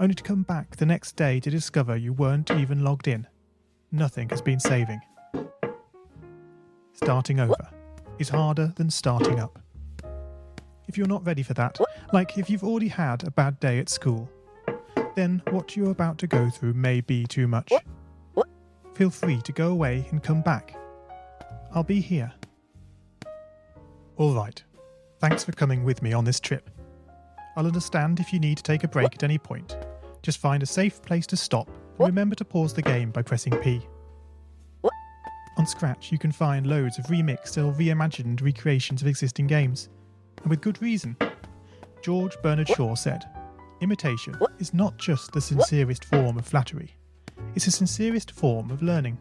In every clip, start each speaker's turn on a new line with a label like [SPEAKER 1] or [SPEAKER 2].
[SPEAKER 1] only to come back the next day to discover you weren't even logged in. Nothing has been saving. Starting over is harder than starting up. If you're not ready for that, like if you've already had a bad day at school, then what you're about to go through may be too much. Feel free to go away and come back. I'll be here. Alright, thanks for coming with me on this trip. I'll understand if you need to take a break at any point. Just find a safe place to stop and remember to pause the game by pressing P. On Scratch you can find loads of remixed or reimagined recreations of existing games, and with good reason. George Bernard Shaw said, "Imitation is not just the sincerest form of flattery, it's the sincerest form of learning."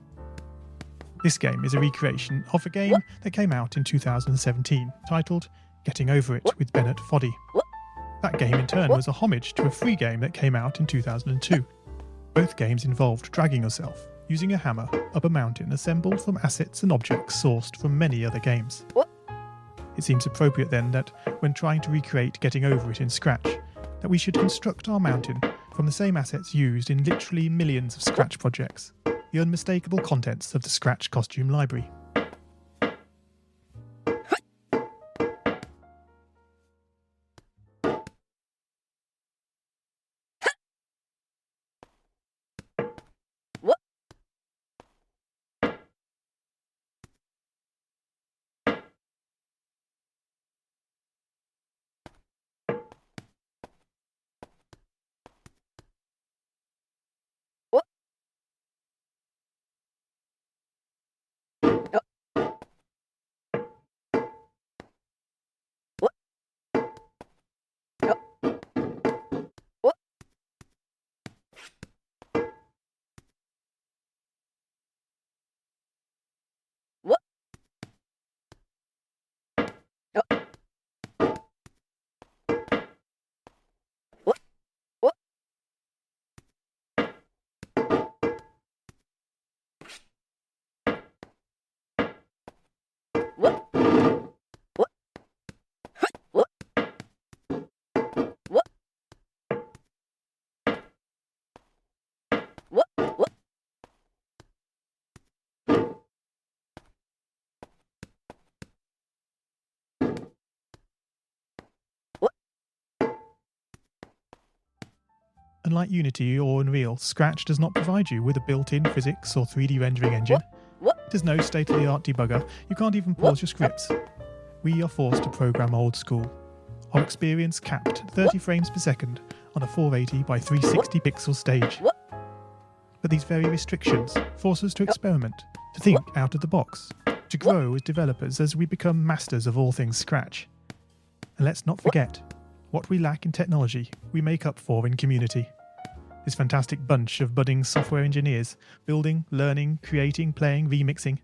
[SPEAKER 1] This game is a recreation of a game that came out in 2017, titled Getting Over It with Bennett Foddy. That game in turn was a homage to a free game that came out in 2002. Both games involved dragging yourself, using a hammer, up a mountain assembled from assets and objects sourced from many other games. It seems appropriate then that, when trying to recreate Getting Over It in Scratch, that we should construct our mountain from the same assets used in literally millions of Scratch projects, the unmistakable contents of the Scratch costume library. Unlike Unity or Unreal, Scratch does not provide you with a built-in physics or 3D rendering engine. There's no state-of-the-art debugger, you can't even pause your scripts. We are forced to program old school. Our experience capped at 30 frames per second on a 480 by 360 pixel stage. But these very restrictions force us to experiment, to think out of the box, to grow as developers as we become masters of all things Scratch. And let's not forget, what we lack in technology, we make up for in community. This fantastic bunch of budding software engineers, building, learning, creating, playing, remixing.